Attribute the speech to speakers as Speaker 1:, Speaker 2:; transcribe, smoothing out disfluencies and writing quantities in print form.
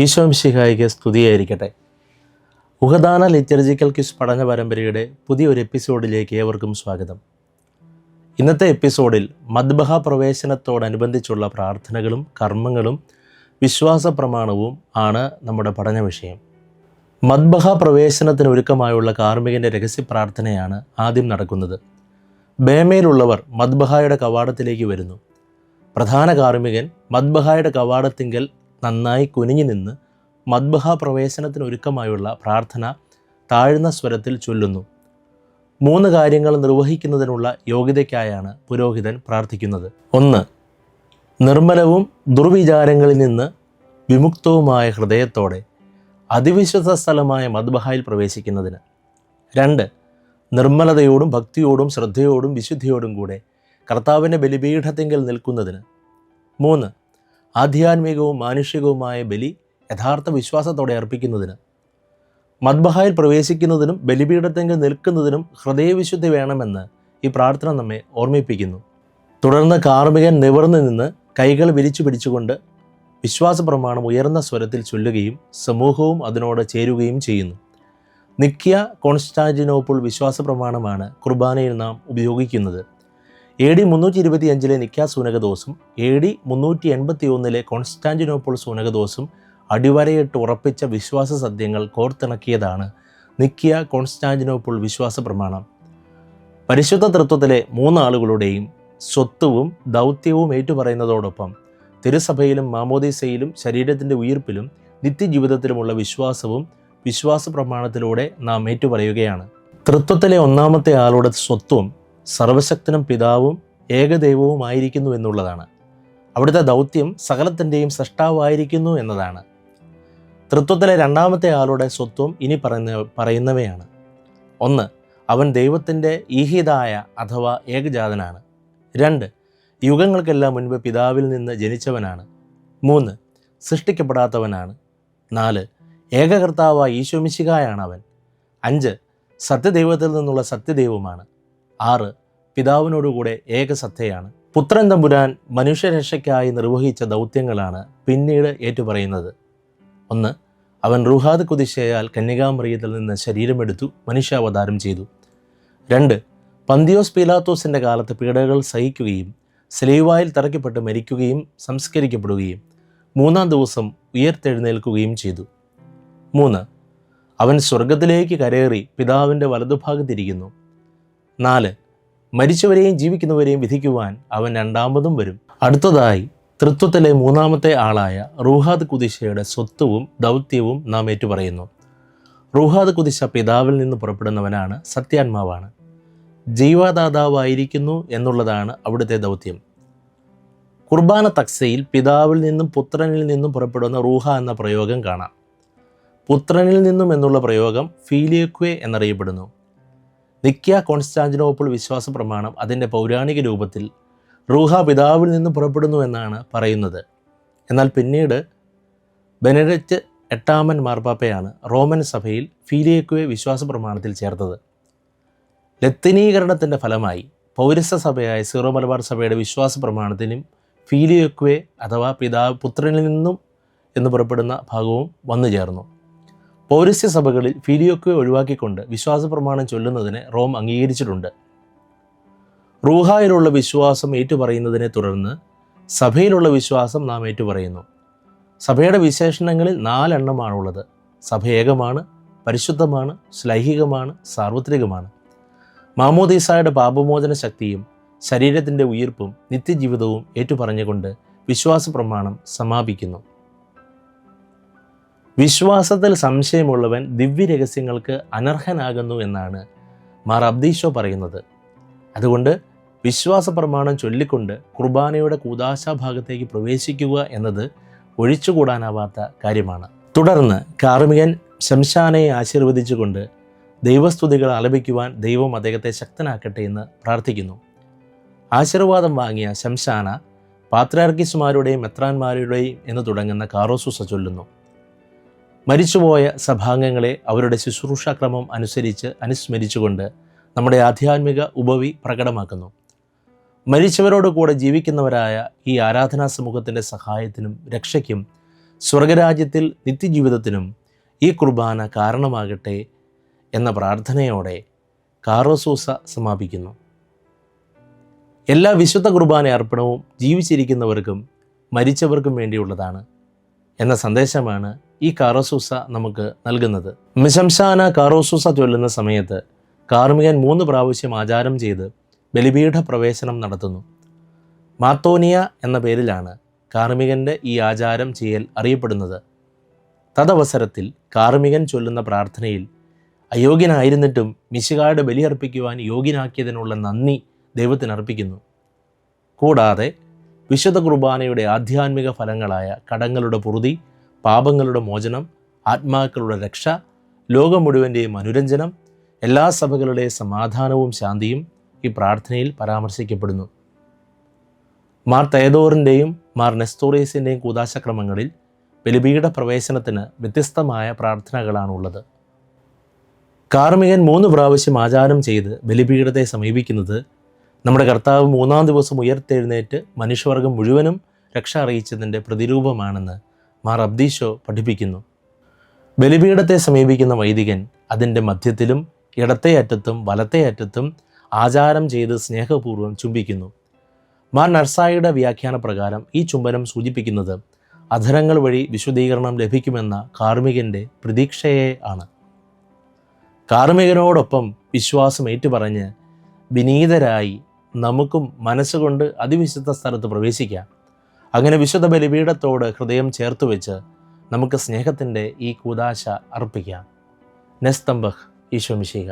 Speaker 1: ഈശോ മിശിഹായിക്ക് സ്തുതിയായിരിക്കട്ടെ. ഉഹദാന liturgical quiz പഠന പരമ്പരയുടെ പുതിയൊരു എപ്പിസോഡിലേക്ക് ഏവർക്കും സ്വാഗതം. ഇന്നത്തെ എപ്പിസോഡിൽ മദ്ബഹ പ്രവേശനത്തോടനുബന്ധിച്ചുള്ള പ്രാർത്ഥനകളും കർമ്മങ്ങളും വിശ്വാസ പ്രമാണവും ആണ് നമ്മുടെ പഠന വിഷയം. മദ്ബഹ പ്രവേശനത്തിന് ഒരുക്കമായുള്ള കാർമ്മികൻ്റെ രഹസ്യ പ്രാർത്ഥനയാണ് ആദ്യം നടക്കുന്നത്. ബേമയിലുള്ളവർ മദ്ബഹായുടെ കവാടത്തിലേക്ക് വരുന്നു. പ്രധാന കാർമ്മികൻ മദ്ബഹായുടെ കവാടത്തിങ്കൽ നന്നായി കുനിഞ്ഞു നിന്ന് മദ്ബഹ പ്രവേശനത്തിന് ഒരുക്കമായുള്ള പ്രാർത്ഥന താഴ്ന്ന സ്വരത്തിൽ ചൊല്ലുന്നു. 3 കാര്യങ്ങൾ നിർവഹിക്കുന്നതിനുള്ള യോഗ്യതയ്ക്കായാണ് പുരോഹിതൻ പ്രാർത്ഥിക്കുന്നത്. 1. നിർമ്മലവും ദുർവിചാരങ്ങളിൽ നിന്ന് വിമുക്തവുമായ ഹൃദയത്തോടെ അതിവിശുദ്ധ സ്ഥലമായ മദ്ബഹായിൽ പ്രവേശിക്കുന്നതിന്. 2. നിർമ്മലതയോടും ഭക്തിയോടും ശ്രദ്ധയോടും വിശുദ്ധിയോടും കൂടെ കർത്താവിൻ്റെ ബലിപീഠത്തിങ്കൽ നിൽക്കുന്നതിന്. 3. ആധ്യാത്മികവും മാനുഷികവുമായ ബലി യഥാർത്ഥ വിശ്വാസത്തോടെ അർപ്പിക്കുന്നതിന്. മദ്ബഹായിൽ പ്രവേശിക്കുന്നതിനും ബലിപീഠത്തെങ്കിൽ നിൽക്കുന്നതിനും ഹൃദയവിശുദ്ധി വേണമെന്ന് ഈ പ്രാർത്ഥന നമ്മെ ഓർമ്മിപ്പിക്കുന്നു. തുടർന്ന് കാർമ്മികൻ നിവർന്നു നിന്ന് കൈകൾ വിരിച്ചു പിടിച്ചുകൊണ്ട് വിശ്വാസ പ്രമാണം ഉയർന്ന സ്വരത്തിൽ ചൊല്ലുകയും സമൂഹവും അതിനോട് ചേരുകയും ചെയ്യുന്നു. നിക്യ കോൺസ്റ്റാന്റിനോപ്പിൾ വിശ്വാസ പ്രമാണമാണ് കുർബാനയിൽ നാം ഉപയോഗിക്കുന്നത്. AD 325 നിക്യ സൂനകദോസും AD 381 കോൺസ്റ്റാന്റിനോപ്പിൾ സൂനകദോസും അടിവരയിട്ട് ഉറപ്പിച്ച വിശ്വാസ സത്യങ്ങൾ കോർത്തിണക്കിയതാണ് നിക്യ കോൺസ്റ്റാന്റിനോപ്പിൾ വിശ്വാസ പ്രമാണം. പരിശുദ്ധ തൃത്വത്തിലെ 3 ആളുകളുടെയും സ്വത്വവും ദൗത്യവും ഏറ്റുപറയുന്നതോടൊപ്പം തിരുസഭയിലും മാമോദീസയിലും ശരീരത്തിൻ്റെ ഉയിർപ്പിലും നിത്യജീവിതത്തിലുമുള്ള വിശ്വാസവും വിശ്വാസ പ്രമാണത്തിലൂടെ നാം ഏറ്റുപറയുകയാണ്. തൃത്വത്തിലെ ഒന്നാമത്തെ ആളുടെ സ്വത്വം സർവശക്തനും പിതാവും ഏകദൈവവുമായിരിക്കുന്നു എന്നുള്ളതാണ്. അവിടുത്തെ ദൗത്യം സകലത്തിൻ്റെയും സൃഷ്ടാവായിരിക്കുന്നു എന്നതാണ്. തൃത്വത്തിലെ രണ്ടാമത്തെ ആളുടെ സ്വത്വം ഇനി പറയുന്നവയാണ്. 1. അവൻ ദൈവത്തിൻ്റെ ഈഹിതായ അഥവാ ഏകജാതനാണ്. 2. യുഗങ്ങൾക്കെല്ലാം മുൻപ് പിതാവിൽ നിന്ന് ജനിച്ചവനാണ്. 3. സൃഷ്ടിക്കപ്പെടാത്തവനാണ്. 4. ഏകകർത്താവായ ഈശോ മിശിഹായാണ് അവൻ. 5. സത്യദൈവത്തിൽ നിന്നുള്ള സത്യദൈവമാണ്. 6. പിതാവിനോടുകൂടെ ഏകസത്തയാണ്. പുത്രൻ തമ്പുരാൻ മനുഷ്യരക്ഷയ്ക്കായി നിർവഹിച്ച ദൗത്യങ്ങളാണ് പിന്നീട് ഏറ്റുപറയുന്നത്. 1. അവൻ റൂഹാദ് കുദിശയാൽ കന്യകാമറിയത്തിൽ നിന്ന് ശരീരമെടുത്തു മനുഷ്യാവതാരം ചെയ്തു. 2. പന്തിയോസ് പീലാത്തോസിൻ്റെ കാലത്ത് പീഡകൾ സഹിക്കുകയും സ്ലീവായിൽ തറയ്ക്കപ്പെട്ട് മരിക്കുകയും സംസ്കരിക്കപ്പെടുകയും 3-ാം ദിവസം ഉയർത്തെഴുന്നേൽക്കുകയും ചെയ്തു. 3. അവൻ സ്വർഗത്തിലേക്ക് കരേറി പിതാവിൻ്റെ വലതുഭാഗത്തിരിക്കുന്നു. 4. മരിച്ചവരെയും ജീവിക്കുന്നവരെയും വിധിക്കുവാൻ അവൻ രണ്ടാമതും വരും. അടുത്തതായി തൃത്വത്തിലെ 3-ാമത്തെ ആളായ റൂഹാദ് കുദിശയുടെ സ്വത്വവും ദൗത്യവും നാം ഏറ്റുപറയുന്നു. റൂഹാദ് കുദിശ പിതാവിൽ നിന്ന് പുറപ്പെടുന്നവനാണ്, സത്യാത്മാവാണ്, ജീവദാതാവായിരിക്കുന്നു എന്നുള്ളതാണ് അവിടുത്തെ ദൗത്യം. കുർബാന തക്സയിൽ പിതാവിൽ നിന്നും പുത്രനിൽ നിന്നും പുറപ്പെടുന്ന റൂഹ എന്ന പ്രയോഗം കാണാം. പുത്രനിൽ നിന്നും എന്നുള്ള പ്രയോഗം ഫീലിയക്വേ എന്നറിയപ്പെടുന്നു. നിക്യ കോൺസ്റ്റാന്റിനോപ്പിൾ വിശ്വാസ പ്രമാണം അതിൻ്റെ പൗരാണിക രൂപത്തിൽ റൂഹ പിതാവിൽ നിന്ന് പുറപ്പെടുന്നു എന്നാണ് പറയുന്നത്. എന്നാൽ പിന്നീട് ബെനഡിക്റ്റ് 8-ാമൻ മാർപ്പാപ്പയാണ് റോമൻ സഭയിൽ ഫീലിയക്വേ വിശ്വാസ പ്രമാണത്തിൽ ചേർത്തത്. ലത്തീനീകരണത്തിൻ്റെ ഫലമായി പൗരസ്ത്യ സഭയായ സീറോ മലബാർ സഭയുടെ വിശ്വാസ പ്രമാണത്തിനും ഫീലിയക്വേ അഥവാ പുത്രനിൽ നിന്നും എന്ന് പുറപ്പെടുന്ന ഭാഗവും വന്നു ചേർന്നു. പൗരസ്ത്യ സഭകളിൽ ഫീലിയോക്വെ ഒഴിവാക്കിക്കൊണ്ട് വിശ്വാസ പ്രമാണം ചൊല്ലുന്നതിന് റോം അംഗീകരിച്ചിട്ടുണ്ട്. റൂഹായിലുള്ള വിശ്വാസം ഏറ്റുപറയുന്നതിനെ തുടർന്ന് സഭയിലുള്ള വിശ്വാസം നാം ഏറ്റുപറയുന്നു. സഭയുടെ വിശേഷണങ്ങളിൽ 4 എണ്ണമാണുള്ളത്. സഭ ഏകമാണ്, പരിശുദ്ധമാണ്, ശ്ലൈഹികമാണ്, സാർവത്രികമാണ്. മാമോദീസായുടെ പാപമോചന ശക്തിയും ശരീരത്തിൻ്റെ ഉയിർപ്പും നിത്യജീവിതവും ഏറ്റുപറഞ്ഞുകൊണ്ട് വിശ്വാസ പ്രമാണം സമാപിക്കുന്നു. വിശ്വാസത്തിൽ സംശയമുള്ളവൻ ദിവ്യരഹസ്യങ്ങൾക്ക് അനർഹനാകുന്നു എന്നാണ് മാർ അബ്ദീശോ പറയുന്നത്. അതുകൊണ്ട് വിശ്വാസ പ്രമാണം ചൊല്ലിക്കൊണ്ട് കുർബാനയുടെ കൂദാശാഭാഗത്തേക്ക് പ്രവേശിക്കുക എന്നത് ഒഴിച്ചുകൂടാനാവാത്ത കാര്യമാണ്. തുടർന്ന് കാർമ്മികൻ ശംശാനയെ ആശീർവദിച്ചുകൊണ്ട് ദൈവസ്തുതികൾ ആലപിക്കുവാൻ ദൈവം അദ്ദേഹത്തെ ശക്തനാക്കട്ടെ എന്ന് പ്രാർത്ഥിക്കുന്നു. ആശീർവാദം വാങ്ങിയ ശംശാന പാത്രിയാർക്കീസുമാരുടെയും മെത്രാന്മാരുടെയും എന്ന് തുടങ്ങുന്ന കാറോസൂസ ചൊല്ലുന്നു. മരിച്ചുപോയ സഭാംഗങ്ങളെ അവരുടെ ശുശ്രൂഷാക്രമം അനുസരിച്ച് അനുസ്മരിച്ചുകൊണ്ട് നമ്മുടെ ആധ്യാത്മിക ഉപവി പ്രകടമാക്കുന്നു. മരിച്ചവരോട് കൂടെ ജീവിക്കുന്നവരായ ഈ ആരാധനാ സമൂഹത്തിൻ്റെ സഹായത്തിനും രക്ഷയ്ക്കും സ്വർഗരാജ്യത്തിൽ നിത്യജീവിതത്തിനും ഈ കുർബാന കാരണമാകട്ടെ എന്ന പ്രാർത്ഥനയോടെ കാറോസൂസ സമാപിക്കുന്നു. എല്ലാ വിശുദ്ധ കുർബാന അർപ്പണവും ജീവിച്ചിരിക്കുന്നവർക്കും മരിച്ചവർക്കും വേണ്ടിയുള്ളതാണ് എന്ന സന്ദേശമാണ് ഈ കാറോസൂസ നമുക്ക് നൽകുന്നത്. മിശംശാന കാറോസൂസ ചൊല്ലുന്ന സമയത്ത് കാർമികൻ 3 പ്രാവശ്യം ആചാരം ചെയ്ത് ബലിപീഠ പ്രവേശനം നടത്തുന്നു. മാത്തോനിയ എന്ന പേരിലാണ് കാർമികൻ്റെ ഈ ആചാരം ചെയ്യൽ അറിയപ്പെടുന്നത്. തദവസരത്തിൽ കാർമികൻ ചൊല്ലുന്ന പ്രാർത്ഥനയിൽ അയോഗ്യനായിരുന്നിട്ടും മിശിഹായുടെ ബലിയർപ്പിക്കുവാൻ യോഗ്യനാക്കിയതിനുള്ള നന്ദി ദൈവത്തിനർപ്പിക്കുന്നു. കൂടാതെ വിശുദ്ധ കുർബാനയുടെ ആധ്യാത്മിക ഫലങ്ങളായ കടങ്ങളുടെ പൊറുതി, പാപങ്ങളുടെ മോചനം, ആത്മാക്കളുടെ രക്ഷ, ലോകം മുഴുവൻ്റെയും അനുരഞ്ജനം, എല്ലാ സഭകളുടെയും സമാധാനവും ശാന്തിയും ഈ പ്രാർത്ഥനയിൽ പരാമർശിക്കപ്പെടുന്നു. മാർ തേദോറിൻ്റെയും മാർ നെസ്തോറീസിൻ്റെയും കൂദാശക്രമങ്ങളിൽ ബലിപീഠ പ്രവേശനത്തിന് വ്യത്യസ്തമായ പ്രാർത്ഥനകളാണുള്ളത്. കാർമികൻ 3 പ്രാവശ്യം ആചാരം ചെയ്ത് ബലിപീഠത്തെ സമീപിക്കുന്നത് നമ്മുടെ കർത്താവ് 3-ാം ദിവസം ഉയർത്തെഴുന്നേറ്റ് മനുഷ്യവർഗം മുഴുവനും രക്ഷ അറിയിച്ചതിൻ്റെ പ്രതിരൂപമാണെന്ന് മാർ അബ്ദീശോ പഠിപ്പിക്കുന്നു. ബലിപീഠത്തെ സമീപിക്കുന്ന വൈദികൻ അതിൻ്റെ മധ്യത്തിലും ഇടത്തെ അറ്റത്തും വലത്തെ അറ്റത്തും ആചാരം ചെയ്ത് സ്നേഹപൂർവ്വം ചുംബിക്കുന്നു. മാർ നർസായിയുടെ വ്യാഖ്യാന പ്രകാരം ഈ ചുംബനം സൂചിപ്പിക്കുന്നത് അധരങ്ങൾ വഴി വിശുദ്ധീകരണം ലഭിക്കുമെന്ന കാർമികൻ്റെ പ്രതീക്ഷയെ ആണ്. കാർമികനോടൊപ്പം വിശ്വാസം ഏറ്റുപറഞ്ഞ് വിനീതരായി നമുക്കും മനസ്സുകൊണ്ട് അതിവിശുദ്ധ സ്ഥലത്ത് പ്രവേശിക്കാം. അങ്ങനെ വിശുദ്ധ ബലിപീഠത്തോട് ഹൃദയം ചേർത്ത് വെച്ച് നമുക്ക് സ്നേഹത്തിൻ്റെ ഈ കൂദാശ അർപ്പിക്കാം. നെസ്തംബഹ് ഈശോ മിശിഹ.